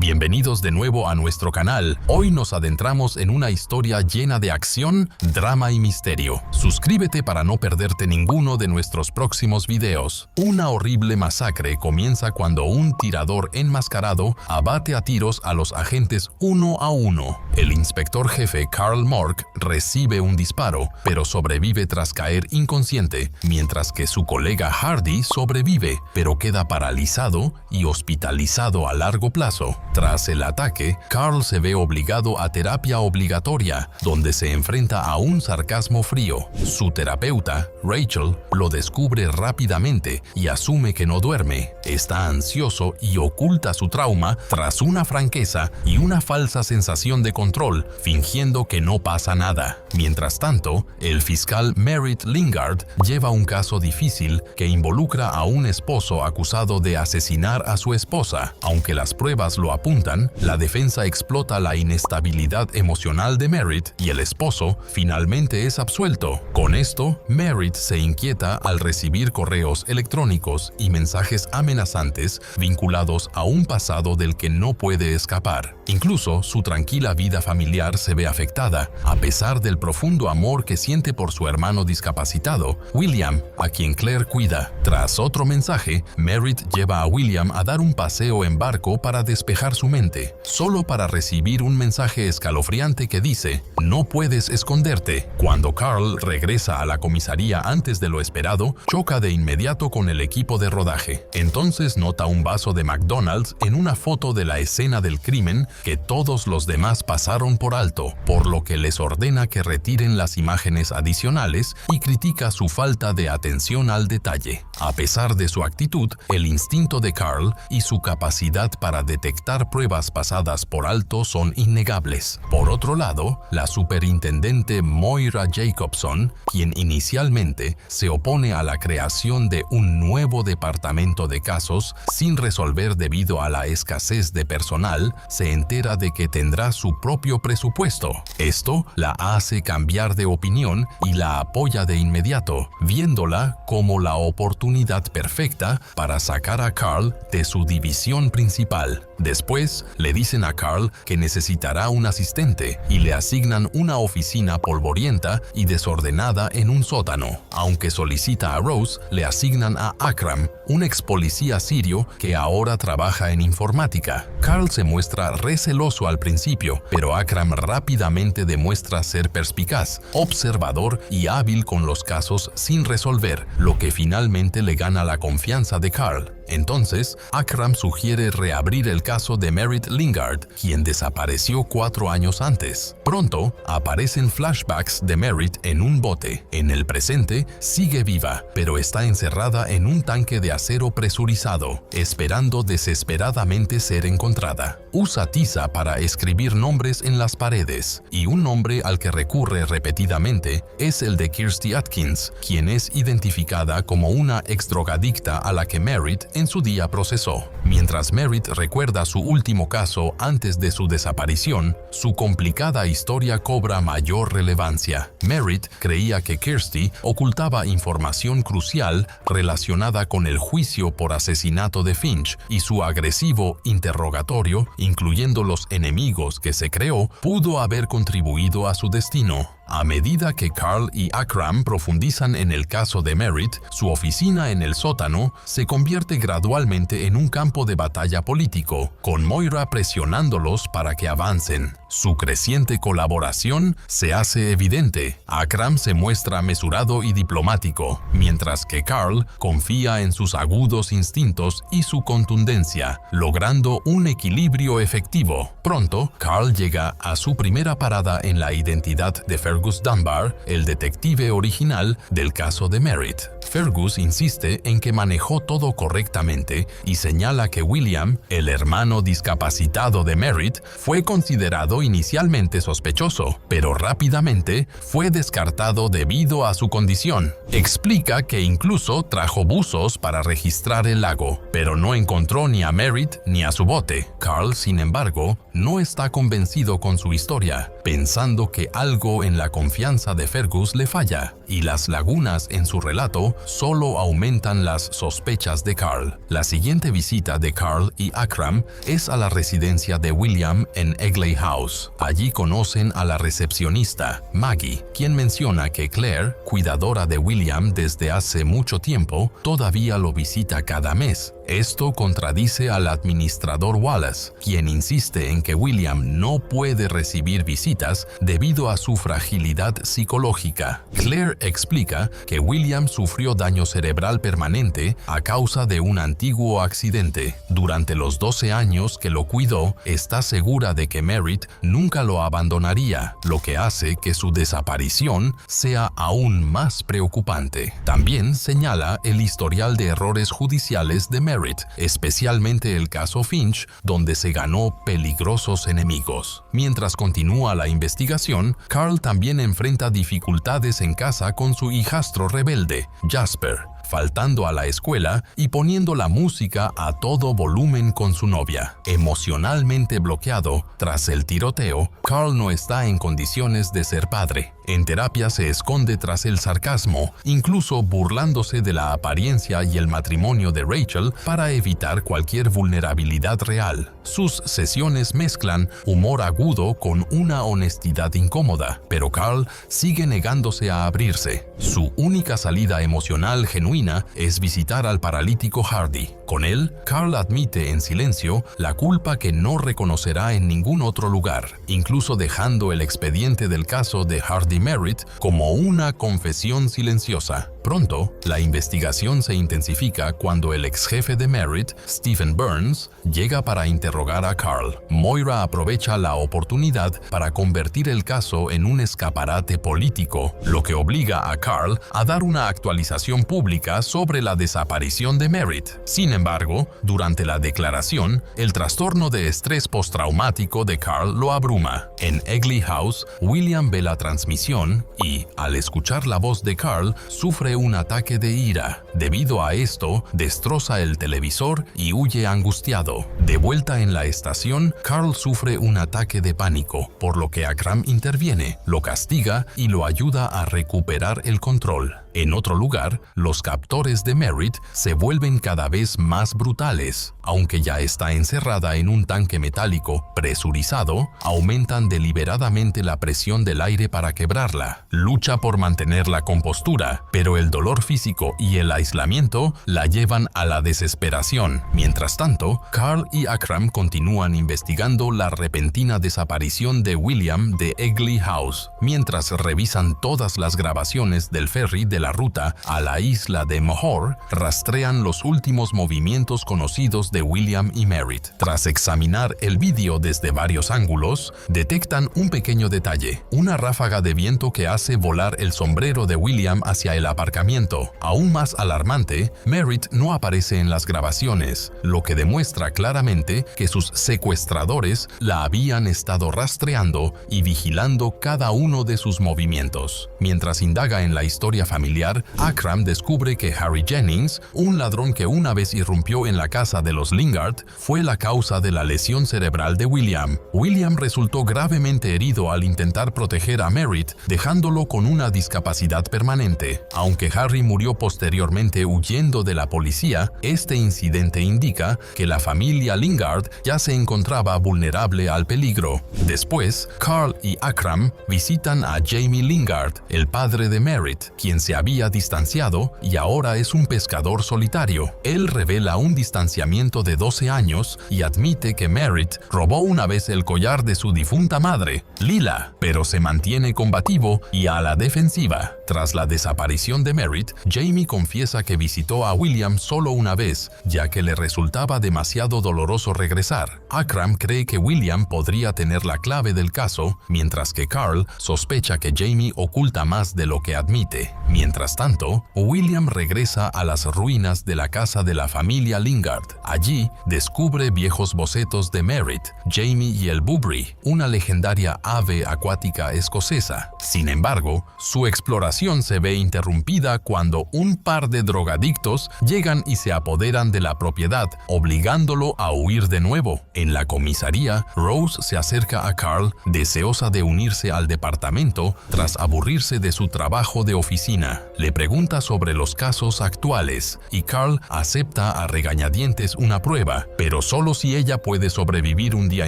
Bienvenidos de nuevo a nuestro canal. Hoy nos adentramos en una historia llena de acción, drama y misterio. Suscríbete para no perderte ninguno de nuestros próximos videos. Una horrible masacre comienza cuando un tirador enmascarado abate a tiros a los agentes uno a uno. El inspector jefe Carl Mork recibe un disparo, pero sobrevive tras caer inconsciente, mientras que su colega Hardy sobrevive, pero queda paralizado y hospitalizado a largo plazo. Tras el ataque, Carl se ve obligado a terapia obligatoria, donde se enfrenta a un sarcasmo frío. Su terapeuta, Rachel, lo descubre rápidamente y asume que no duerme. Está ansioso y oculta su trauma tras una franqueza y una falsa sensación de control, fingiendo que no pasa nada. Mientras tanto, el fiscal Merritt Lingard lleva un caso difícil que involucra a un esposo acusado de asesinar a su esposa. Aunque las pruebas lo apuntan, la defensa explota la inestabilidad emocional de Merritt y el esposo finalmente es absuelto. Con esto, Merritt se inquieta al recibir correos electrónicos y mensajes amenazantes vinculados a un pasado del que no puede escapar. Incluso su tranquila vida familiar se ve afectada, a pesar del profundo amor que siente por su hermano discapacitado, William, a quien Claire cuida. Tras otro mensaje, Merritt lleva a William a dar un paseo en barco para despejar su mente, solo para recibir un mensaje escalofriante que dice: "No puedes esconderte". Cuando Carl regresa a la comisaría antes de lo esperado, choca de inmediato con el equipo de rodaje. Entonces nota un vaso de McDonald's en una foto de la escena del crimen que todos los demás pasaron por alto, por lo que les ordena que retiren las imágenes adicionales y critica su falta de atención al detalle. A pesar de su actitud, el instinto de Carl y su capacidad para detectar pruebas pasadas por alto son innegables. Por otro lado, la superintendente Moira Jacobson, quien inicialmente se opone a la creación de un nuevo departamento de casos sin resolver debido a la escasez de personal, se entera de que tendrá su propio presupuesto. Esto la hace cambiar de opinión y la apoya de inmediato, viéndola como la oportunidad perfecta para sacar a Carl de su división principal. Después, le dicen a Carl que necesitará un asistente y le asignan una oficina polvorienta y desordenada en un sótano. Aunque solicita a Rose, le asignan a Akram, un ex policía sirio que ahora trabaja en informática. Carl se muestra receloso al principio, pero Akram rápidamente demuestra ser perspicaz, observador y hábil con los casos sin resolver, lo que finalmente le gana la confianza de Carl. Entonces, Akram sugiere reabrir el caso de Merritt Lingard, quien desapareció 4 años antes. Pronto, aparecen flashbacks de Merritt en un bote. En el presente, sigue viva, pero está encerrada en un tanque de acero presurizado, esperando desesperadamente ser encontrada. Usa tiza para escribir nombres en las paredes, y un nombre al que recurre repetidamente es el de Kirstie Atkins, quien es identificada como una exdrogadicta a la que Merritt en su día procesó. Mientras Merritt recuerda su último caso antes de su desaparición, su complicada historia cobra mayor relevancia. Merritt creía que Kirstie ocultaba información crucial relacionada con el juicio por asesinato de Finch, y su agresivo interrogatorio, incluyendo los enemigos que se creó, pudo haber contribuido a su destino. A medida que Carl y Akram profundizan en el caso de Merritt, su oficina en el sótano se convierte gradualmente en un campo de batalla político, con Moira presionándolos para que avancen. Su creciente colaboración se hace evidente. Akram se muestra mesurado y diplomático, mientras que Carl confía en sus agudos instintos y su contundencia, logrando un equilibrio efectivo. Pronto, Carl llega a su primera parada en la identidad de Fergus Dunbar, el detective original del caso de Merritt. Fergus insiste en que manejó todo correctamente y señala que William, el hermano discapacitado de Merritt, fue considerado inicialmente sospechoso, pero rápidamente fue descartado debido a su condición. Explica que incluso trajo buzos para registrar el lago, pero no encontró ni a Merritt ni a su bote. Carl, sin embargo, no está convencido con su historia, pensando que algo en la confianza de Fergus le falla. y las lagunas en su relato solo aumentan las sospechas de Carl. La siguiente visita de Carl y Akram es a la residencia de William en Egley House. Allí conocen a la recepcionista, Maggie, quien menciona que Claire, cuidadora de William desde hace mucho tiempo, todavía lo visita cada mes. Esto contradice al administrador Wallace, quien insiste en que William no puede recibir visitas debido a su fragilidad psicológica. Claire explica que William sufrió daño cerebral permanente a causa de un antiguo accidente. Durante los 12 años que lo cuidó, está segura de que Merritt nunca lo abandonaría, lo que hace que su desaparición sea aún más preocupante. También señala el historial de errores judiciales de Merritt, especialmente el caso Finch, donde se ganó peligrosos enemigos. Mientras continúa la investigación, Carl también enfrenta dificultades en casa con su hijastro rebelde, Jasper, faltando a la escuela y poniendo la música a todo volumen con su novia. Emocionalmente bloqueado tras el tiroteo, Carl no está en condiciones de ser padre. En terapia se esconde tras el sarcasmo, incluso burlándose de la apariencia y el matrimonio de Rachel para evitar cualquier vulnerabilidad real. Sus sesiones mezclan humor agudo con una honestidad incómoda, pero Carl sigue negándose a abrirse. Su única salida emocional genuina es visitar al paralítico Hardy. Con él, Carl admite en silencio la culpa que no reconocerá en ningún otro lugar, incluso dejando el expediente del caso de Hardy Merritt como una confesión silenciosa. Pronto, la investigación se intensifica cuando el ex jefe de Merritt, Stephen Burns, llega para interrogar a Carl. Moira aprovecha la oportunidad para convertir el caso en un escaparate político, lo que obliga a Carl a dar una actualización pública sobre la desaparición de Merritt. Sin embargo, durante la declaración, el trastorno de estrés postraumático de Carl lo abruma. En Egley House, William ve la transmisión y, al escuchar la voz de Carl, sufre un ataque de ira. Debido a esto, destroza el televisor y huye angustiado. De vuelta en la estación, Carl sufre un ataque de pánico, por lo que Akram interviene, lo castiga y lo ayuda a recuperar el control. En otro lugar, los captores de Merritt se vuelven cada vez más brutales. Aunque ya está encerrada en un tanque metálico presurizado, aumentan deliberadamente la presión del aire para quebrarla. Lucha por mantener la compostura, pero el dolor físico y el aislamiento la llevan a la desesperación. Mientras tanto, Carl y Akram continúan investigando la repentina desaparición de William de Egley House, mientras revisan todas las grabaciones del ferry de la ruta a la isla de Moore, rastrean los últimos movimientos conocidos de William y Merritt. Tras examinar el vídeo desde varios ángulos, detectan un pequeño detalle, una ráfaga de viento que hace volar el sombrero de William hacia el aparcamiento. Aún más alarmante, Merritt no aparece en las grabaciones, lo que demuestra claramente que sus secuestradores la habían estado rastreando y vigilando cada uno de sus movimientos. Mientras indaga en la historia familiar, Akram descubre que Harry Jennings, un ladrón que una vez irrumpió en la casa de los Lingard, fue la causa de la lesión cerebral de William. William resultó gravemente herido al intentar proteger a Merritt, dejándolo con una discapacidad permanente. Aunque Harry murió posteriormente huyendo de la policía, este incidente indica que la familia Lingard ya se encontraba vulnerable al peligro. Después, Carl y Akram visitan a Jamie Lingard, el padre de Merritt, quien se había distanciado y ahora es un pescador solitario. Él revela un distanciamiento de 12 años y admite que Merritt robó una vez el collar de su difunta madre, Lila, pero se mantiene combativo y a la defensiva. Tras la desaparición de Merritt, Jamie confiesa que visitó a William solo una vez, ya que le resultaba demasiado doloroso regresar. Akram cree que William podría tener la clave del caso, mientras que Carl sospecha que Jamie oculta más de lo que admite. Mientras Mientras tanto, William regresa a las ruinas de la casa de la familia Lingard. Allí, descubre viejos bocetos de Merritt, Jamie y el Bubri, una legendaria ave acuática escocesa. Sin embargo, su exploración se ve interrumpida cuando un par de drogadictos llegan y se apoderan de la propiedad, obligándolo a huir de nuevo. En la comisaría, Rose se acerca a Carl, deseosa de unirse al departamento tras aburrirse de su trabajo de oficina. Le pregunta sobre los casos actuales y Carl acepta a regañadientes una prueba, pero solo si ella puede sobrevivir un día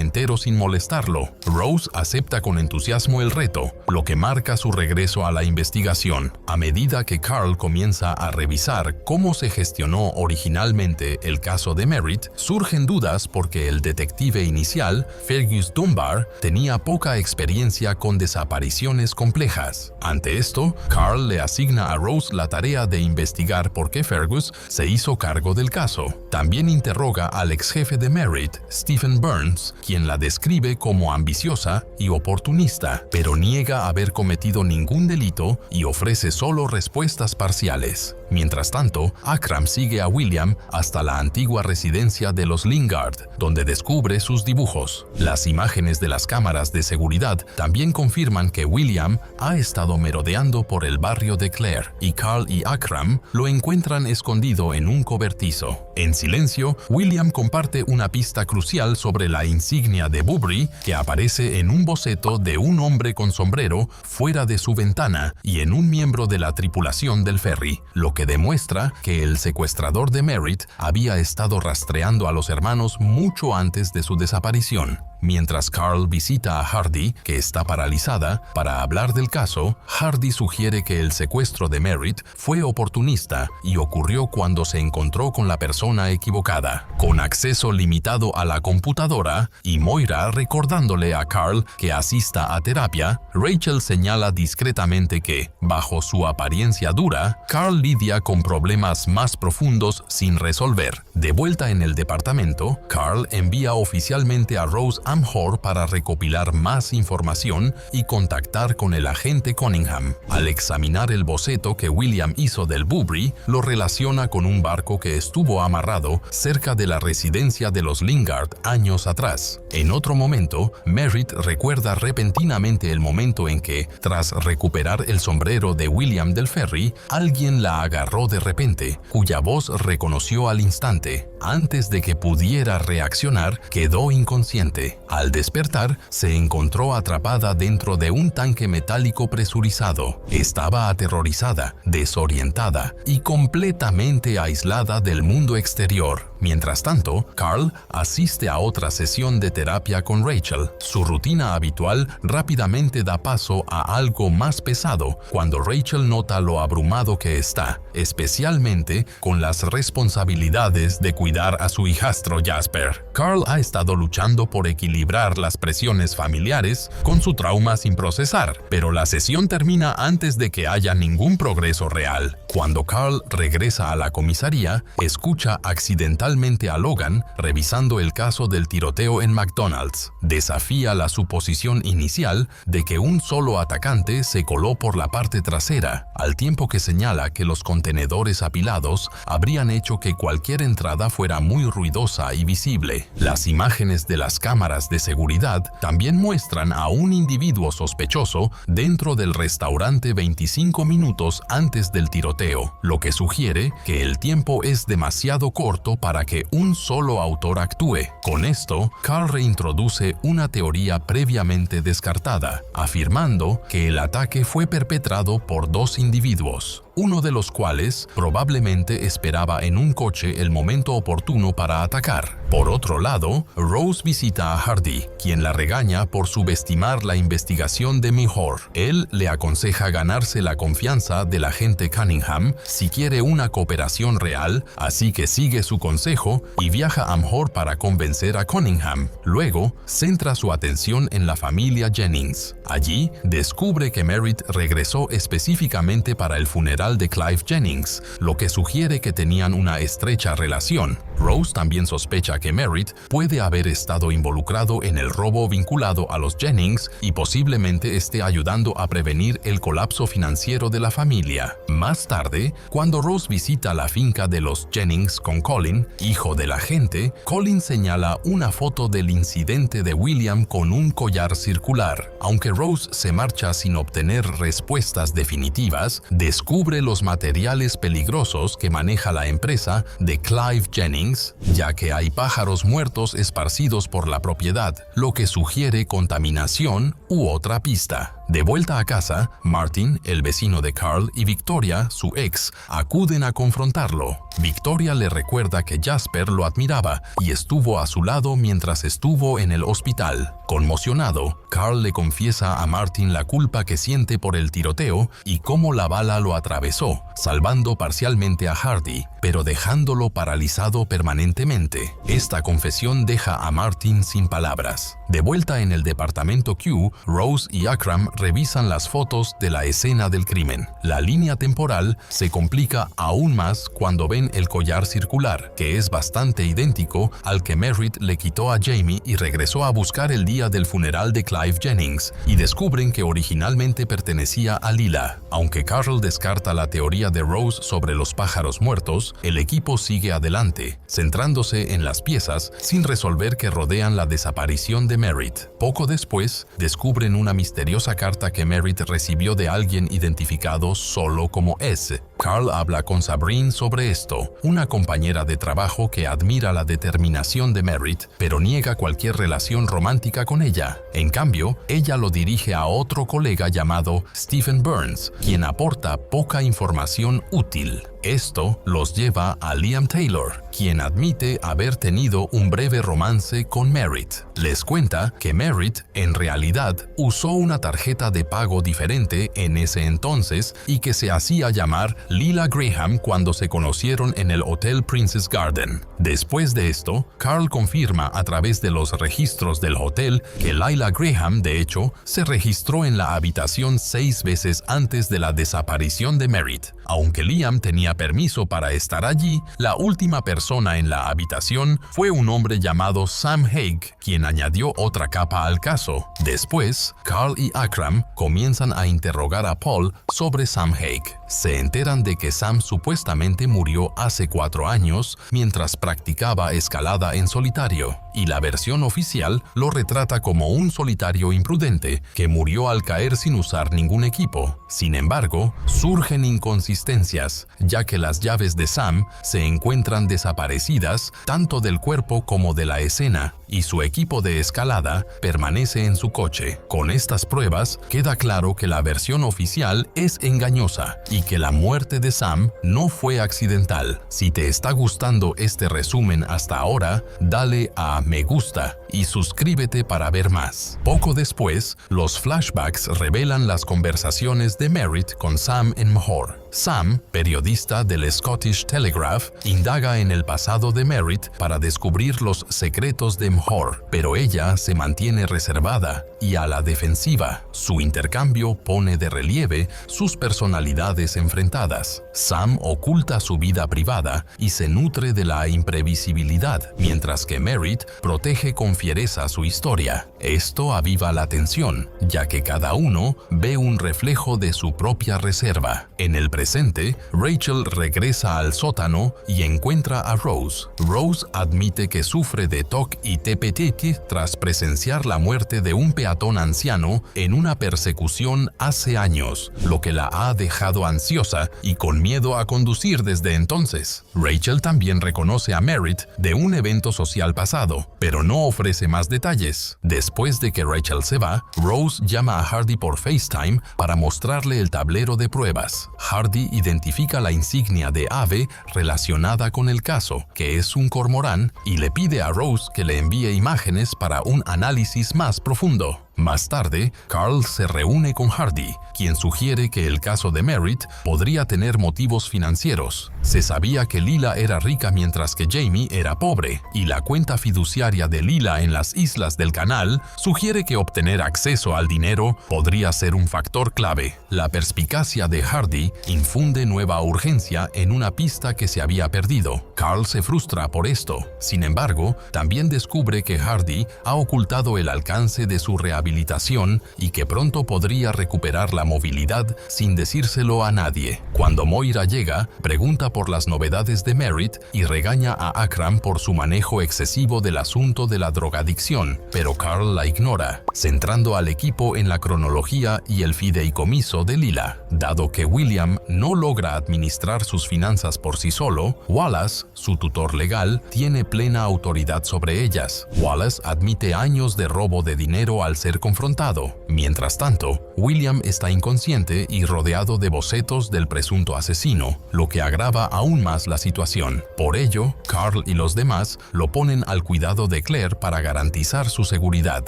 entero sin molestarlo. Rose acepta con entusiasmo el reto, lo que marca su regreso a la investigación. A medida que Carl comienza a revisar cómo se gestionó originalmente el caso de Merritt, surgen dudas porque el detective inicial, Fergus Dunbar, tenía poca experiencia con desapariciones complejas. Ante esto, Carl le asigna a Rose la tarea de investigar por qué Fergus se hizo cargo del caso. También interroga al ex jefe de Merritt, Stephen Burns, quien la describe como ambiciosa y oportunista, pero niega haber cometido ningún delito y ofrece solo respuestas parciales. Mientras tanto, Akram sigue a William hasta la antigua residencia de los Lingard, donde descubre sus dibujos. Las imágenes de las cámaras de seguridad también confirman que William ha estado merodeando por el barrio de Clare, y Carl y Akram lo encuentran escondido en un cobertizo. En silencio, William comparte una pista crucial sobre la insignia de Bubri que aparece en un boceto de un hombre con sombrero fuera de su ventana y en un miembro de la tripulación del ferry, lo que demuestra que el secuestrador de Merritt había estado rastreando a los hermanos mucho antes de su desaparición. Mientras Carl visita a Hardy, que está paralizada, para hablar del caso, Hardy sugiere que el secuestro de Merritt fue oportunista y ocurrió cuando se encontró con la persona equivocada. Con acceso limitado a la computadora y Moira recordándole a Carl que asista a terapia, Rachel señala discretamente que, bajo su apariencia dura, Carl lidia con problemas más profundos sin resolver. De vuelta en el departamento, Carl envía oficialmente a Rose Amhor para recopilar más información y contactar con el agente Cunningham. Al examinar el boceto que William hizo del Bubri, lo relaciona con un barco que estuvo amarrado cerca de la residencia de los Lingard años atrás. En otro momento, Merritt recuerda repentinamente el momento en que, tras recuperar el sombrero de William del ferry, alguien la agarró de repente, cuya voz reconoció al instante. Antes de que pudiera reaccionar, quedó inconsciente. Al despertar, se encontró atrapada dentro de un tanque metálico presurizado. Estaba aterrorizada, desorientada y completamente aislada del mundo exterior. Mientras tanto, Carl asiste a otra sesión de terapia con Rachel. Su rutina habitual rápidamente da paso a algo más pesado cuando Rachel nota lo abrumado que está, especialmente con las responsabilidades de cuidar a su hijastro Jasper. Carl ha estado luchando por equilibrar las presiones familiares con su trauma sin procesar, pero la sesión termina antes de que haya ningún progreso real. Cuando Carl regresa a la comisaría, escucha accidentalmente a Logan revisando el caso del tiroteo en McDonald's. Desafía la suposición inicial de que un solo atacante se coló por la parte trasera, al tiempo que señala que los contenedores apilados habrían hecho que cualquier entrada fuera muy ruidosa y visible. Las imágenes de las cámaras de seguridad también muestran a un individuo sospechoso dentro del restaurante 25 minutos antes del tiroteo, lo que sugiere que el tiempo es demasiado corto para que un solo autor actúe. Con esto, Carl reintroduce una teoría previamente descartada, afirmando que el ataque fue perpetrado por dos individuos, uno de los cuales probablemente esperaba en un coche el momento oportuno para atacar. Por otro lado, Rose visita a Hardy, quien la regaña por subestimar la investigación de Mihor. Él le aconseja ganarse la confianza del agente Cunningham si quiere una cooperación real, así que sigue su consejo y viaja a Amhor para convencer a Cunningham. Luego, centra su atención en la familia Jennings. Allí, descubre que Merritt regresó específicamente para el funeral de Clive Jennings, lo que sugiere que tenían una estrecha relación. Rose también sospecha que Merritt puede haber estado involucrado en el robo vinculado a los Jennings y posiblemente esté ayudando a prevenir el colapso financiero de la familia. Más tarde, cuando Rose visita la finca de los Jennings con Colin, hijo del agente, Colin señala una foto del incidente de William con un collar circular. Aunque Rose se marcha sin obtener respuestas definitivas, descubre los materiales peligrosos que maneja la empresa de Clive Jennings, ya que hay pájaros muertos esparcidos por la propiedad, lo que sugiere contaminación u otra pista. De vuelta a casa, Martin, el vecino de Carl, y Victoria, su ex, acuden a confrontarlo. Victoria le recuerda que Jasper lo admiraba y estuvo a su lado mientras estuvo en el hospital. Conmocionado, Carl le confiesa a Martin la culpa que siente por el tiroteo y cómo la bala lo atravesó, salvando parcialmente a Hardy, pero dejándolo paralizado permanentemente. Esta confesión deja a Martin sin palabras. De vuelta en el departamento Q, Rose y Akram revisan las fotos de la escena del crimen. La línea temporal se complica aún más cuando ven el collar circular, que es bastante idéntico al que Merritt le quitó a Jamie y regresó a buscar el día del funeral de Clive Jennings, y descubren que originalmente pertenecía a Lila. Aunque Carl descarta la teoría de Rose sobre los pájaros muertos, el equipo sigue adelante, centrándose en las piezas sin resolver que rodean la desaparición de Merritt. Poco después, descubren una misteriosa carta que Merritt recibió de alguien identificado solo como S. Carl habla con Sabrine sobre esto, una compañera de trabajo que admira la determinación de Merritt, pero niega cualquier relación romántica con ella. En cambio, ella lo dirige a otro colega llamado Stephen Burns, quien aporta poca información útil. Esto los lleva a Liam Taylor, quien admite haber tenido un breve romance con Merritt. Les cuenta que Merritt, en realidad, usó una tarjeta de pago diferente en ese entonces y que se hacía llamar Lila Graham cuando se conocieron en el Hotel Princess Garden. Después de esto, Carl confirma a través de los registros del hotel que Lila Graham, de hecho, se registró en la habitación 6 veces antes de la desaparición de Merritt. Aunque Liam tenía permiso para estar allí, la última persona en la habitación fue un hombre llamado Sam Hague, quien añadió otra capa al caso. Después, Carl y Akram comienzan a interrogar a Paul sobre Sam Hague. Se enteran de que Sam supuestamente murió hace 4 años mientras practicaba escalada en solitario, y la versión oficial lo retrata como un solitario imprudente que murió al caer sin usar ningún equipo. Sin embargo, surgen inconsistencias, ya que las llaves de Sam se encuentran desaparecidas tanto del cuerpo como de la escena, y su equipo de escalada permanece en su coche. Con estas pruebas, queda claro que la versión oficial es engañosa y que la muerte de Sam no fue accidental. Si te está gustando este resumen hasta ahora, dale a me gusta y suscríbete para ver más. Poco después, los flashbacks revelan las conversaciones de Merritt con Sam en Mahor. Sam, periodista del Scottish Telegraph, indaga en el pasado de Merritt para descubrir los secretos de Mahor, pero ella se mantiene reservada y a la defensiva. Su intercambio pone de relieve sus personalidades enfrentadas. Sam oculta su vida privada y se nutre de la imprevisibilidad, mientras que Merritt protege con fiereza su historia. Esto aviva la tensión, ya que cada uno ve un reflejo de su propia reserva. En el presente, Rachel regresa al sótano y encuentra a Rose. Rose admite que sufre de TOC y TPT tras presenciar la muerte de un peatón anciano en una persecución hace años, lo que la ha dejado ansiosa y con miedo a conducir desde entonces. Rachel también reconoce a Merritt de un evento social pasado, pero no ofrece más detalles. Después de que Rachel se va, Rose llama a Hardy por FaceTime para mostrarle el tablero de pruebas. Hardy identifica la insignia de ave relacionada con el caso, que es un cormorán, y le pide a Rose que le envíe imágenes para un análisis más profundo. Más tarde, Carl se reúne con Hardy, quien sugiere que el caso de Merritt podría tener motivos financieros. Se sabía que Lila era rica mientras que Jamie era pobre, y la cuenta fiduciaria de Lila en las islas del canal sugiere que obtener acceso al dinero podría ser un factor clave. La perspicacia de Hardy infunde nueva urgencia en una pista que se había perdido. Carl se frustra por esto. Sin embargo, también descubre que Hardy ha ocultado el alcance de su rehabilitación y que pronto podría recuperar la movilidad sin decírselo a nadie. Cuando Moira llega, pregunta por las novedades de Merritt y regaña a Akram por su manejo excesivo del asunto de la drogadicción, pero Carl la ignora, centrando al equipo en la cronología y el fideicomiso de Lila. Dado que William no logra administrar sus finanzas por sí solo, Wallace, su tutor legal, tiene plena autoridad sobre ellas. Wallace admite años de robo de dinero al ser confrontado. Mientras tanto, William está inconsciente y rodeado de bocetos del presunto asesino, lo que agrava aún más la situación. Por ello, Carl y los demás lo ponen al cuidado de Claire para garantizar su seguridad.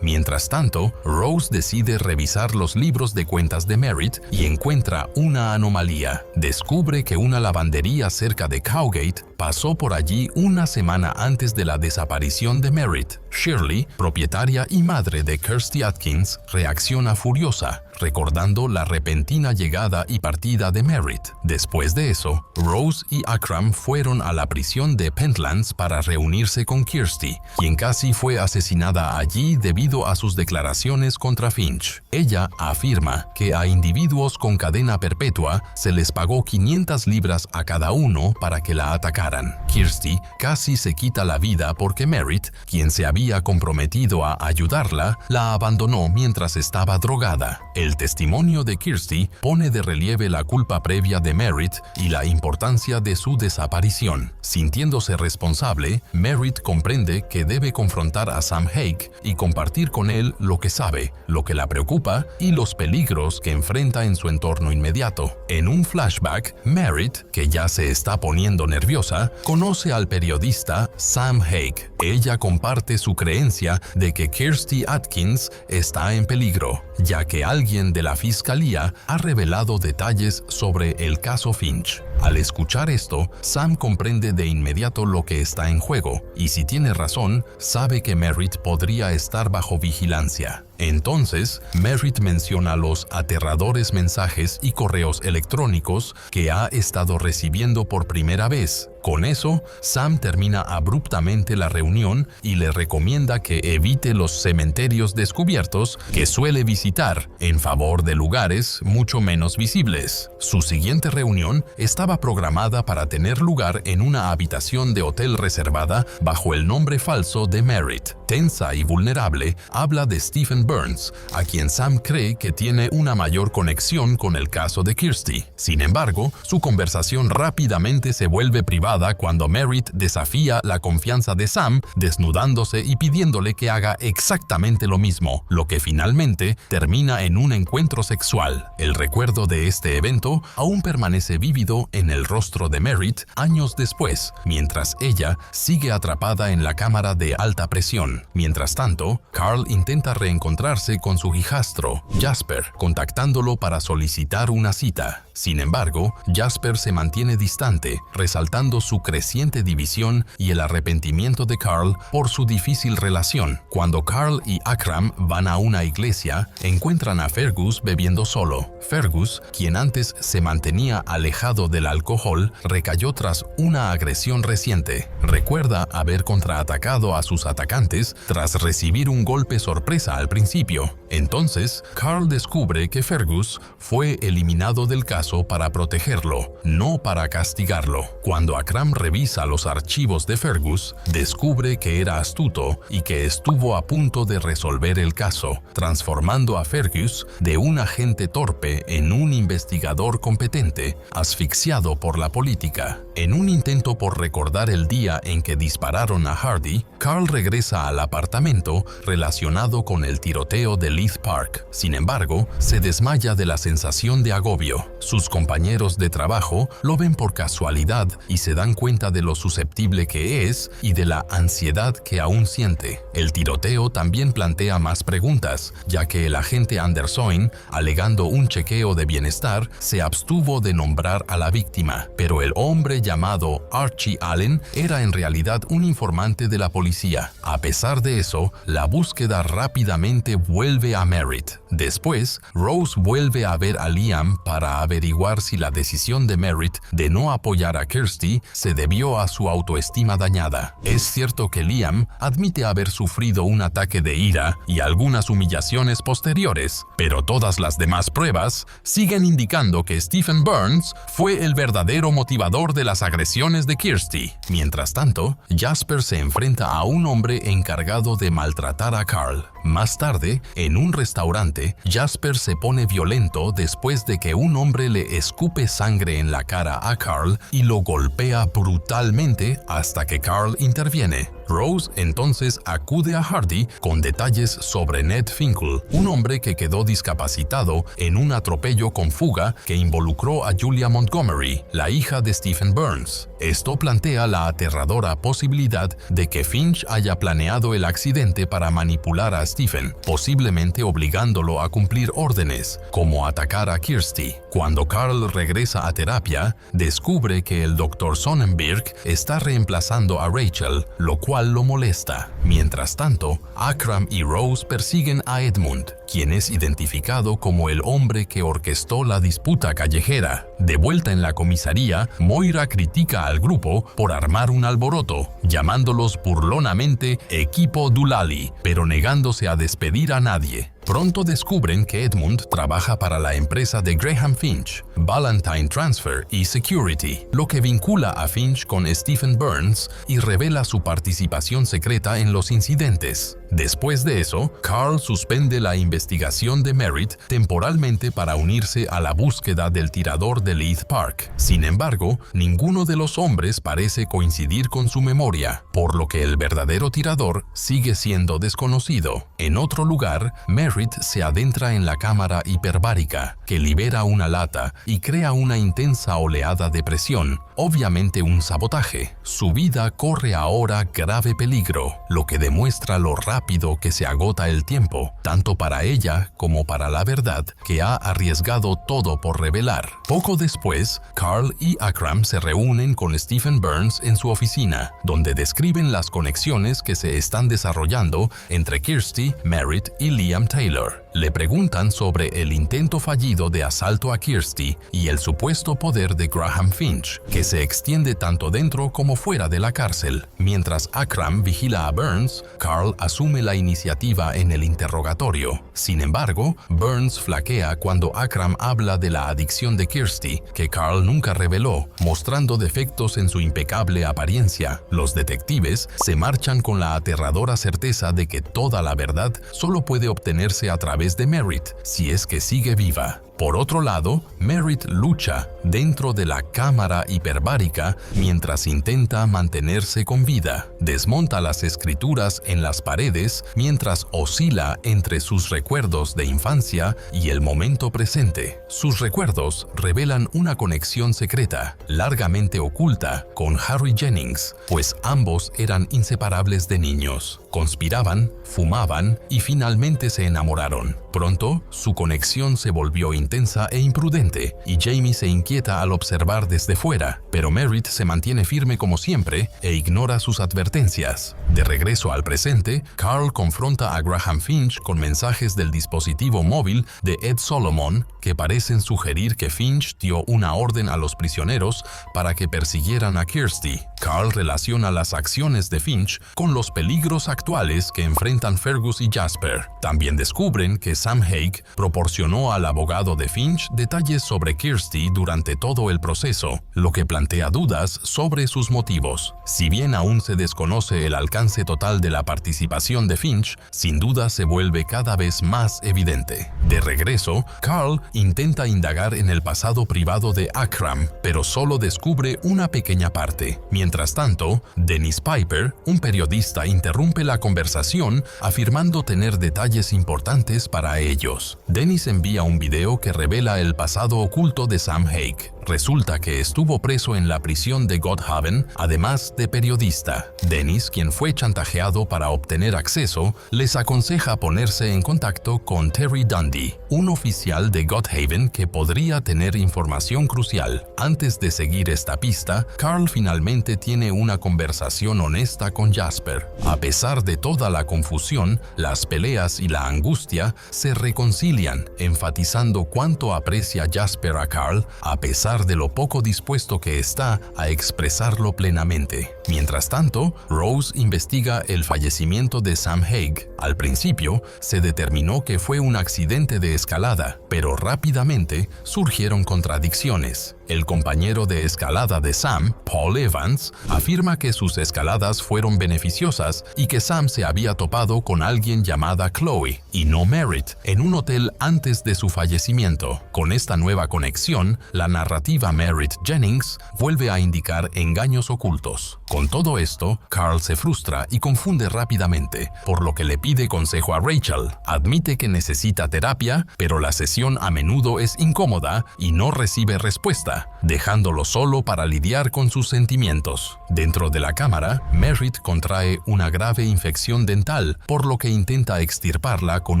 Mientras tanto, Rose decide revisar los libros de cuentas de Merritt y encuentra una anomalía. Descubre que una lavandería cerca de Cowgate pasó por allí una semana antes de la desaparición de Merritt. Shirley, propietaria y madre de Kirstie Atkins, reacciona furiosa, recordando la repentina llegada y partida de Merritt. Después de eso, Rose y Akram fueron a la prisión de Pentlands para reunirse con Kirstie, quien casi fue asesinada allí debido a sus declaraciones contra Finch. Ella afirma que a individuos con cadena perpetua se les pagó 500 libras a cada uno para que la atacaran. Kirstie casi se quita la vida porque Merritt, quien se había comprometido a ayudarla, la abandonó mientras estaba drogada. El testimonio de Kirstie pone de relieve la culpa previa de Merritt y la importancia de su desaparición. Sintiéndose responsable, Merritt comprende que debe confrontar a Sam Hake y compartir con él lo que sabe, lo que la preocupa y los peligros que enfrenta en su entorno inmediato. En un flashback, Merritt, que ya se está poniendo nerviosa, conoce al periodista Sam Hake. Ella comparte su creencia de que Kirstie Atkins está en peligro, ya que alguien de la fiscalía ha revelado detalles sobre el caso Finch. Al escuchar esto, Sam comprende de inmediato lo que está en juego, y si tiene razón, sabe que Merritt podría estar bajo vigilancia. Entonces, Merritt menciona los aterradores mensajes y correos electrónicos que ha estado recibiendo por primera vez. Con eso, Sam termina abruptamente la reunión y le recomienda que evite los cementerios descubiertos que suele visitar en favor de lugares mucho menos visibles. Su siguiente reunión estaba programada para tener lugar en una habitación de hotel reservada bajo el nombre falso de Merritt. Tensa y vulnerable, habla de Stephen Burns, a quien Sam cree que tiene una mayor conexión con el caso de Kirstie. Sin embargo, su conversación rápidamente se vuelve privada cuando Merritt desafía la confianza de Sam, desnudándose y pidiéndole que haga exactamente lo mismo, lo que finalmente termina en un encuentro sexual. El recuerdo de este evento aún permanece vívido en el rostro de Merritt años después, mientras ella sigue atrapada en la cámara de alta presión. Mientras tanto, Carl intenta reencontrarse con su hijastro, Jasper, contactándolo para solicitar una cita. Sin embargo, Jasper se mantiene distante, resaltando su creciente división y el arrepentimiento de Carl por su difícil relación. Cuando Carl y Akram van a una iglesia, encuentran a Fergus bebiendo solo. Fergus, quien antes se mantenía alejado del alcohol, recayó tras una agresión reciente. Recuerda haber contraatacado a sus atacantes tras recibir un golpe sorpresa al principio. Entonces, Carl descubre que Fergus fue eliminado del caso para protegerlo, no para castigarlo. Cuando Akram revisa los archivos de Fergus, descubre que era astuto y que estuvo a punto de resolver el caso, transformando a Fergus de un agente torpe en un investigador competente, asfixiado por la política. En un intento por recordar el día en que dispararon a Hardy, Carl regresa al apartamento relacionado con el tiroteo de Leith Park. Sin embargo, se desmaya de la sensación de agobio. Sus compañeros de trabajo lo ven por casualidad y se dan cuenta de lo susceptible que es y de la ansiedad que aún siente. El tiroteo también plantea más preguntas, ya que el agente Anderson, alegando un chequeo de bienestar, se abstuvo de nombrar a la víctima, pero el hombre llamado Archie Allen era en realidad un informante de la policía. A pesar de eso, la búsqueda rápidamente vuelve a Merritt. Después, Rose vuelve a ver a Liam para averiguar si la decisión de Merritt de no apoyar a Kirsty se debió a su autoestima dañada. Es cierto que Liam admite haber sufrido un ataque de ira y algunas humillaciones posteriores, pero todas las demás pruebas siguen indicando que Stephen Burns fue el verdadero motivador de las agresiones de Kirsty. Mientras tanto, Jasper se enfrenta a un hombre encargado de maltratar a Carl. Más tarde, en un restaurante, Jasper se pone violento después de que un hombre le escupe sangre en la cara a Carl y lo golpea brutalmente hasta que Carl interviene. Rose entonces acude a Hardy con detalles sobre Ned Finkel, un hombre que quedó discapacitado en un atropello con fuga que involucró a Julia Montgomery, la hija de Stephen Burns. Esto plantea la aterradora posibilidad de que Finch haya planeado el accidente para manipular a Stephen, posiblemente obligándolo a cumplir órdenes, como atacar a Kirsty. Cuando Carl regresa a terapia, descubre que el Dr. Sonnenberg está reemplazando a Rachel, lo cual lo molesta. Mientras tanto, Akram y Rose persiguen a Edmund, quien es identificado como el hombre que orquestó la disputa callejera. De vuelta en la comisaría, Moira critica al grupo por armar un alboroto, llamándolos burlonamente Equipo Doolally, pero negándose a despedir a nadie. Pronto descubren que Edmund trabaja para la empresa de Graham Finch, Valentine Transfer y Security, lo que vincula a Finch con Stephen Burns y revela su participación secreta en los incidentes. Después de eso, Carl suspende la investigación de Merritt temporalmente para unirse a la búsqueda del tirador de Leith Park. Sin embargo, ninguno de los hombres parece coincidir con su memoria, por lo que el verdadero tirador sigue siendo desconocido. En otro lugar, Merritt se adentra en la cámara hiperbárica, que libera una lata y crea una intensa oleada de presión, obviamente un sabotaje. Su vida corre ahora grave peligro, lo que demuestra lo rápido que se agota el tiempo, tanto para ella como para la verdad, que ha arriesgado todo por revelar. Poco después, Carl y Akram se reúnen con Stephen Burns en su oficina, donde describen las conexiones que se están desarrollando entre Kirsty, Merritt y Liam Taylor. Le preguntan sobre el intento fallido de asalto a Kirsty y el supuesto poder de Graham Finch, que se extiende tanto dentro como fuera de la cárcel. Mientras Akram vigila a Burns, Carl asume la iniciativa en el interrogatorio. Sin embargo, Burns flaquea cuando Akram habla de la adicción de Kirsty, que Carl nunca reveló, mostrando defectos en su impecable apariencia. Los detectives se marchan con la aterradora certeza de que toda la verdad solo puede obtenerse a través de Merritt, si es que sigue viva. Por otro lado, Merritt lucha dentro de la cámara hiperbárica mientras intenta mantenerse con vida. Desmonta las escrituras en las paredes mientras oscila entre sus recuerdos de infancia y el momento presente. Sus recuerdos revelan una conexión secreta, largamente oculta, con Harry Jennings, pues ambos eran inseparables de niños. Conspiraban, fumaban y finalmente se enamoraron. Pronto, su conexión se volvió intensa e imprudente, y Jamie se inquieta al observar desde fuera, pero Merritt se mantiene firme como siempre e ignora sus advertencias. De regreso al presente, Carl confronta a Graham Finch con mensajes del dispositivo móvil de Ed Solomon que parecen sugerir que Finch dio una orden a los prisioneros para que persiguieran a Kirsty. Carl relaciona las acciones de Finch con los peligros actuales que enfrentan Fergus y Jasper. También descubren que Sam Hague proporcionó al abogado de Finch detalles sobre Kirsty durante todo el proceso, lo que plantea dudas sobre sus motivos. Si bien aún se desconoce el alcance total de la participación de Finch, sin duda se vuelve cada vez más evidente. De regreso, Carl intenta indagar en el pasado privado de Akram, pero solo descubre una pequeña parte. Mientras Mientras tanto, Dennis Piper, un periodista, interrumpe la conversación afirmando tener detalles importantes para ellos. Dennis envía un video que revela el pasado oculto de Sam Hague. Resulta que estuvo preso en la prisión de Godhaven, además de periodista. Dennis, quien fue chantajeado para obtener acceso, les aconseja ponerse en contacto con Terry Dundee, un oficial de Godhaven que podría tener información crucial. Antes de seguir esta pista, Carl finalmente tiene una conversación honesta con Jasper. A pesar de toda la confusión, las peleas y la angustia, se reconcilian, enfatizando cuánto aprecia Jasper a Carl, a pesar de lo poco dispuesto que está a expresarlo plenamente. Mientras tanto, Rose investiga el fallecimiento de Sam Hague. Al principio, se determinó que fue un accidente de escalada, pero rápidamente surgieron contradicciones. El compañero de escalada de Sam, Paul Evans, afirma que sus escaladas fueron beneficiosas y que Sam se había topado con alguien llamada Chloe, y no Merritt, en un hotel antes de su fallecimiento. Con esta nueva conexión, la narrativa Merritt-Jennings vuelve a indicar engaños ocultos. Con todo esto, Carl se frustra y confunde rápidamente, por lo que le pide consejo a Rachel. Admite que necesita terapia, pero la sesión a menudo es incómoda y no recibe respuesta, dejándolo solo para lidiar con sus sentimientos. Dentro de la cámara, Merritt contrae una grave infección dental, por lo que intenta extirparla con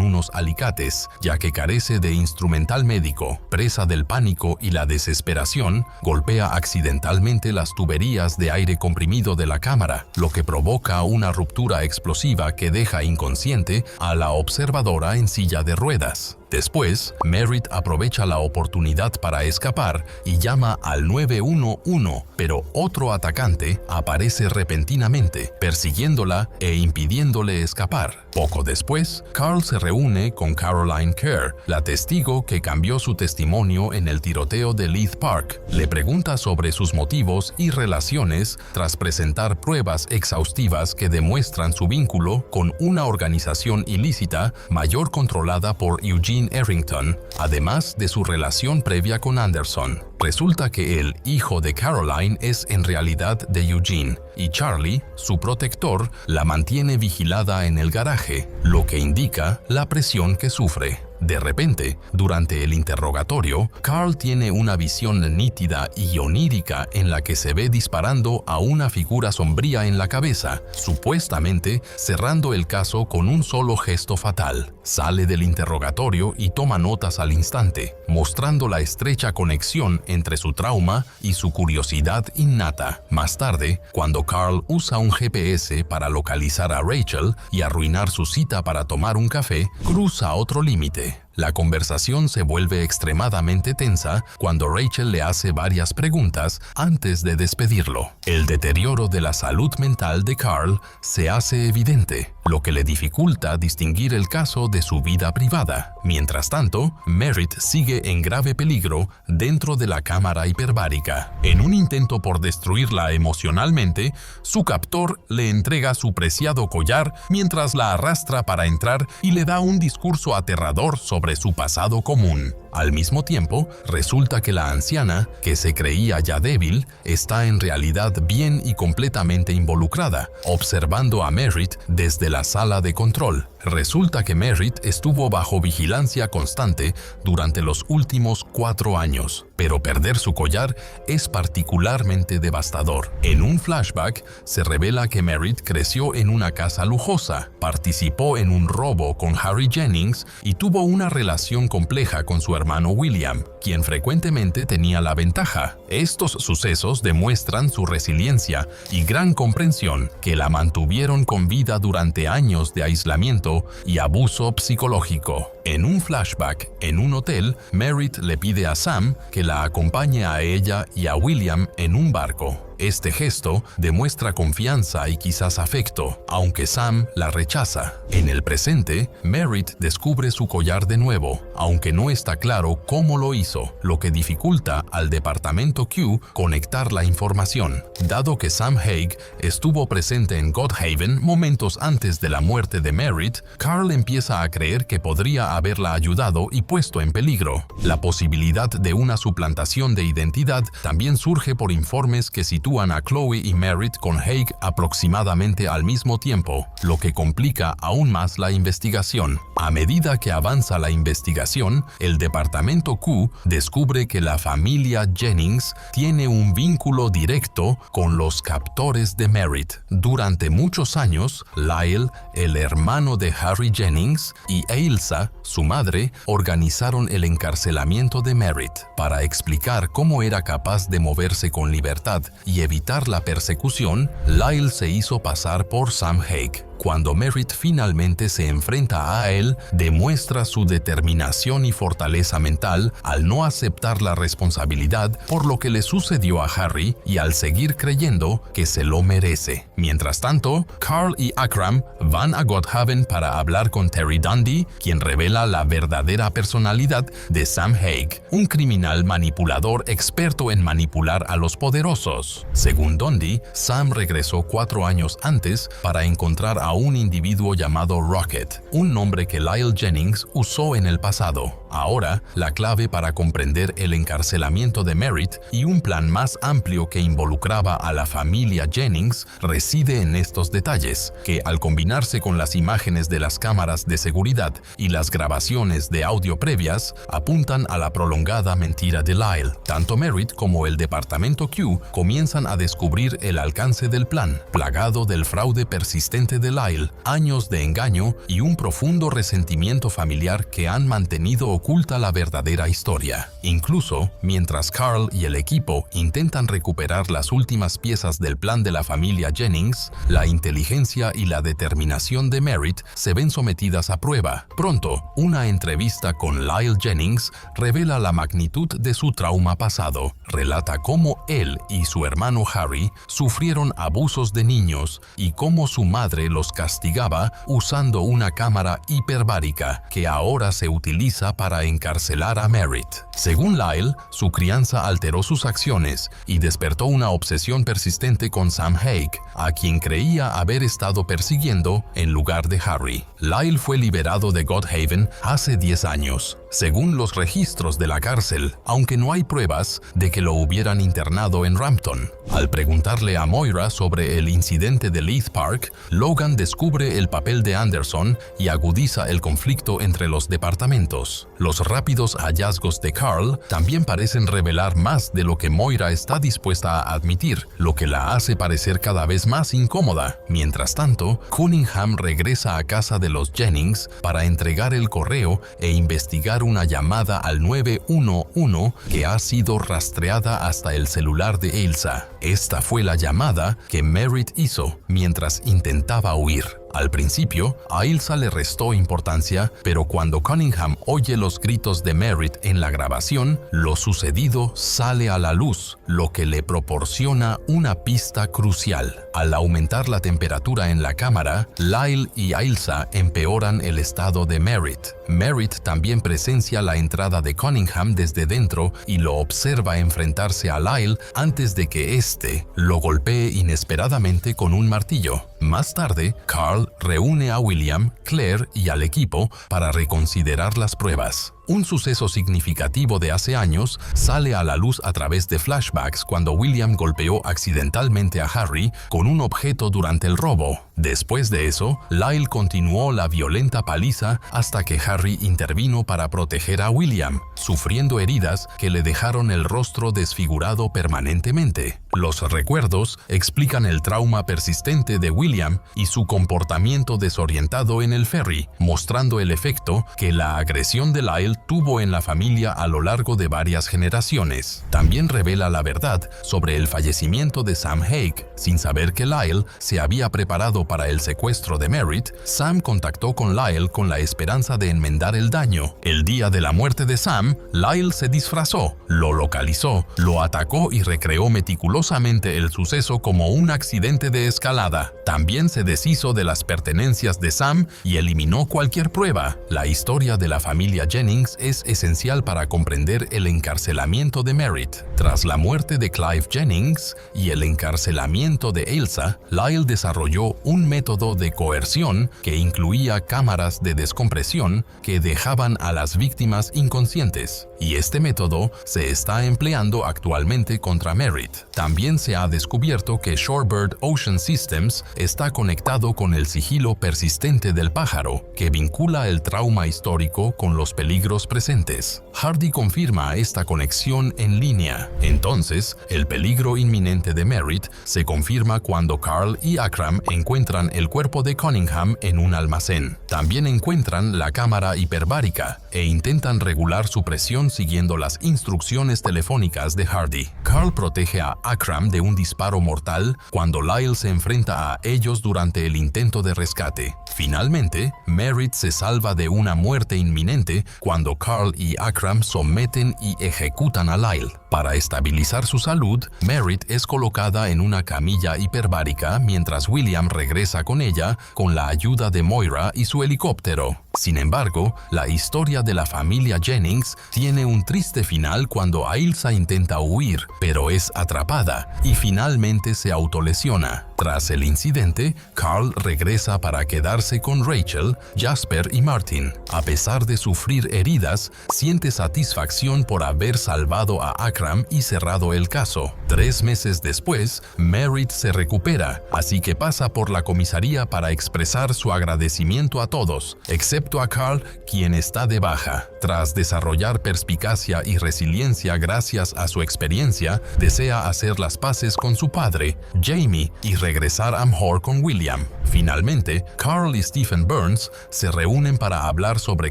unos alicates, ya que carece de instrumental médico. Presa del pánico y la desesperación, golpea accidentalmente las tuberías de aire comprimido de la cámara, lo que provoca una ruptura explosiva que deja inconsciente a la observadora en silla de ruedas. Después, Merritt aprovecha la oportunidad para escapar y llama al 911, pero otro atacante aparece repentinamente, persiguiéndola e impidiéndole escapar. Poco después, Carl se reúne con Caroline Kerr, la testigo que cambió su testimonio en el tiroteo de Leith Park. Le pregunta sobre sus motivos y relaciones tras presentar pruebas exhaustivas que demuestran su vínculo con una organización ilícita mayor controlada por Eugene Errington, además de su relación previa con Anderson. Resulta que el hijo de Caroline es en realidad de Eugene, y Charlie, su protector, la mantiene vigilada en el garaje, lo que indica la presión que sufre. De repente, durante el interrogatorio, Carl tiene una visión nítida y onírica en la que se ve disparando a una figura sombría en la cabeza, supuestamente cerrando el caso con un solo gesto fatal. Sale del interrogatorio y toma notas al instante, mostrando la estrecha conexión entre su trauma y su curiosidad innata. Más tarde, cuando Carl usa un GPS para localizar a Rachel y arruinar su cita para tomar un café, cruza otro límite. La conversación se vuelve extremadamente tensa cuando Rachel le hace varias preguntas antes de despedirlo. El deterioro de la salud mental de Carl se hace evidente, lo que le dificulta distinguir el caso de su vida privada. Mientras tanto, Merritt sigue en grave peligro dentro de la cámara hiperbárica. En un intento por destruirla emocionalmente, su captor le entrega su preciado collar mientras la arrastra para entrar y le da un discurso aterrador sobre su pasado común. Al mismo tiempo, resulta que la anciana, que se creía ya débil, está en realidad bien y completamente involucrada, observando a Merritt desde la sala de control. Resulta que Merritt estuvo bajo vigilancia constante durante los últimos 4 años, pero perder su collar es particularmente devastador. En un flashback, se revela que Merritt creció en una casa lujosa, participó en un robo con Harry Jennings y tuvo una relación compleja con su hermano William, quien frecuentemente tenía la ventaja. Estos sucesos demuestran su resiliencia y gran comprensión, que la mantuvieron con vida durante años de aislamiento y abuso psicológico. En un flashback, en un hotel, Merritt le pide a Sam que la acompañe a ella y a William en un barco. Este gesto demuestra confianza y quizás afecto, aunque Sam la rechaza. En el presente, Merritt descubre su collar de nuevo, aunque no está claro cómo lo hizo, lo que dificulta al Departamento Q conectar la información. Dado que Sam Hague estuvo presente en Godhaven momentos antes de la muerte de Merritt, Carl empieza a creer que podría haberla ayudado y puesto en peligro. La posibilidad de una suplantación de identidad también surge por informes que sitúan sitúan a Chloe y Merritt con Haig aproximadamente al mismo tiempo, lo que complica aún más la investigación. A medida que avanza la investigación, el Departamento Q descubre que la familia Jennings tiene un vínculo directo con los captores de Merritt. Durante muchos años, Lyle, el hermano de Harry Jennings, y Ailsa, su madre, organizaron el encarcelamiento de Merritt. Para explicar cómo era capaz de moverse con libertad y evitar la persecución, Lyle se hizo pasar por Sam Haig. Cuando Merritt finalmente se enfrenta a él, demuestra su determinación y fortaleza mental al no aceptar la responsabilidad por lo que le sucedió a Harry y al seguir creyendo que se lo merece. Mientras tanto, Carl y Akram van a Godhaven para hablar con Terry Dundee, quien revela la verdadera personalidad de Sam Haig, un criminal manipulador experto en manipular a los poderosos. Según Dundee, Sam regresó 4 años antes para encontrar a un individuo llamado Rocket, un nombre que Lyle Jennings usó en el pasado. Ahora, la clave para comprender el encarcelamiento de Merritt y un plan más amplio que involucraba a la familia Jennings reside en estos detalles, que al combinarse con las imágenes de las cámaras de seguridad y las grabaciones de audio previas, apuntan a la prolongada mentira de Lyle. Tanto Merritt como el Departamento Q comienzan a descubrir el alcance del plan, plagado del fraude persistente de Lyle, años de engaño y un profundo resentimiento familiar que han mantenido oculta la verdadera historia. Incluso, mientras Carl y el equipo intentan recuperar las últimas piezas del plan de la familia Jennings, la inteligencia y la determinación de Merritt se ven sometidas a prueba. Pronto, una entrevista con Lyle Jennings revela la magnitud de su trauma pasado. Relata cómo él y su hermano Harry sufrieron abusos de niños y cómo su madre los castigaba usando una cámara hiperbárica que ahora se utiliza para encarcelar a Merritt. Según Lyle, su crianza alteró sus acciones y despertó una obsesión persistente con Sam Haig, a quien creía haber estado persiguiendo en lugar de Harry. Lyle fue liberado de Godhaven hace 10 años, según los registros de la cárcel, aunque no hay pruebas de que lo hubieran internado en Rampton. Al preguntarle a Moira sobre el incidente de Leith Park, Logan descubre el papel de Anderson y agudiza el conflicto entre los departamentos. Los rápidos hallazgos de Carl también parecen revelar más de lo que Moira está dispuesta a admitir, lo que la hace parecer cada vez más incómoda. Mientras tanto, Cunningham regresa a casa de los Jennings para entregar el correo e investigar una llamada al 911 que ha sido rastreada hasta el celular de Ailsa. Esta fue la llamada que Merritt hizo mientras intentaba huir. Al principio, a Ailsa le restó importancia, pero cuando Cunningham oye los gritos de Merritt en la grabación, lo sucedido sale a la luz, lo que le proporciona una pista crucial. Al aumentar la temperatura en la cámara, Lyle y Ailsa empeoran el estado de Merritt. Merritt también presencia la entrada de Cunningham desde dentro y lo observa enfrentarse a Lyle antes de que éste lo golpee inesperadamente con un martillo. Más tarde, Carl reúne a William, Claire y al equipo para reconsiderar las pruebas. Un suceso significativo de hace años sale a la luz a través de flashbacks cuando William golpeó accidentalmente a Harry con un objeto durante el robo. Después de eso, Lyle continuó la violenta paliza hasta que Harry intervino para proteger a William, sufriendo heridas que le dejaron el rostro desfigurado permanentemente. Los recuerdos explican el trauma persistente de William y su comportamiento desorientado en el ferry, mostrando el efecto que la agresión de Lyle tuvo en la familia a lo largo de varias generaciones. También revela la verdad sobre el fallecimiento de Sam Haig. Sin saber que Lyle se había preparado para el secuestro de Merritt, Sam contactó con Lyle con la esperanza de enmendar el daño. El día de la muerte de Sam, Lyle se disfrazó, lo localizó, lo atacó y recreó meticulosamente el suceso como un accidente de escalada. También se deshizo de las pertenencias de Sam y eliminó cualquier prueba. La historia de la familia Jennings Jennings es esencial para comprender el encarcelamiento de Merritt. Tras la muerte de Clive Jennings y el encarcelamiento de Elsa, Lyle desarrolló un método de coerción que incluía cámaras de descompresión que dejaban a las víctimas inconscientes, y este método se está empleando actualmente contra Merritt. También se ha descubierto que Shorebird Ocean Systems está conectado con el sigilo persistente del pájaro, que vincula el trauma histórico con los peligros presentes. Hardy confirma esta conexión en línea. Entonces, el peligro inminente de Merritt se confirma cuando Carl y Akram encuentran el cuerpo de Cunningham en un almacén. También encuentran la cámara hiperbárica e intentan regular su presión siguiendo las instrucciones telefónicas de Hardy. Carl protege a Akram de un disparo mortal cuando Lyle se enfrenta a ellos durante el intento de rescate. Finalmente, Merritt se salva de una muerte inminente cuando Carl y Akram someten y ejecutan a Lyle. Para estabilizar su salud, Merritt es colocada en una camilla hiperbárica mientras William regresa con ella con la ayuda de Moira y su helicóptero. Sin embargo, la historia de la familia Jennings tiene un triste final cuando Ailsa intenta huir, pero es atrapada y finalmente se autolesiona. Tras el incidente, Carl regresa para quedarse con Rachel, Jasper y Martin. A pesar de sufrir heridas, siente satisfacción por haber salvado a Akram y cerrado el caso. 3 meses después, Merritt se recupera, así que pasa por la comisaría para expresar su agradecimiento a todos, excepto a Carl, quien está de baja. Tras desarrollar perspicacia y resiliencia gracias a su experiencia, desea hacer las paces con su padre, Jamie, y regresar a Amhor con William. Finalmente, Carl y Stephen Burns se reúnen para hablar sobre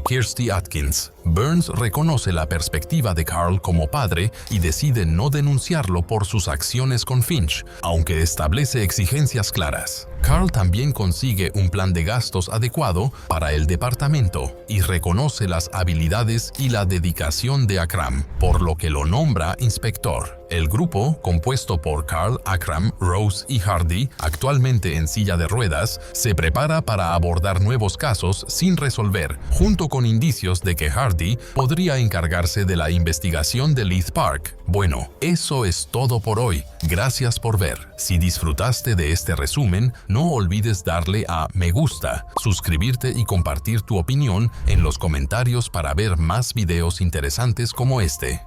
Kirstie Atkins. Burns reconoce la perspectiva de Carl como padre y decide no denunciarlo por sus acciones con Finch, aunque establece exigencias claras. Carl también consigue un plan de gastos adecuado para el departamento y reconoce las habilidades y la dedicación de Akram, por lo que lo nombra inspector. El grupo, compuesto por Carl, Akram, Rose y Hardy, actualmente en silla de ruedas, se prepara para abordar nuevos casos sin resolver, junto con indicios de que Hardy podría encargarse de la investigación de Leith Park. Bueno, eso es todo por hoy. Gracias por ver. Si disfrutaste de este resumen, no olvides darle a me gusta, suscribirte y compartir tu opinión en los comentarios para ver más videos interesantes como este.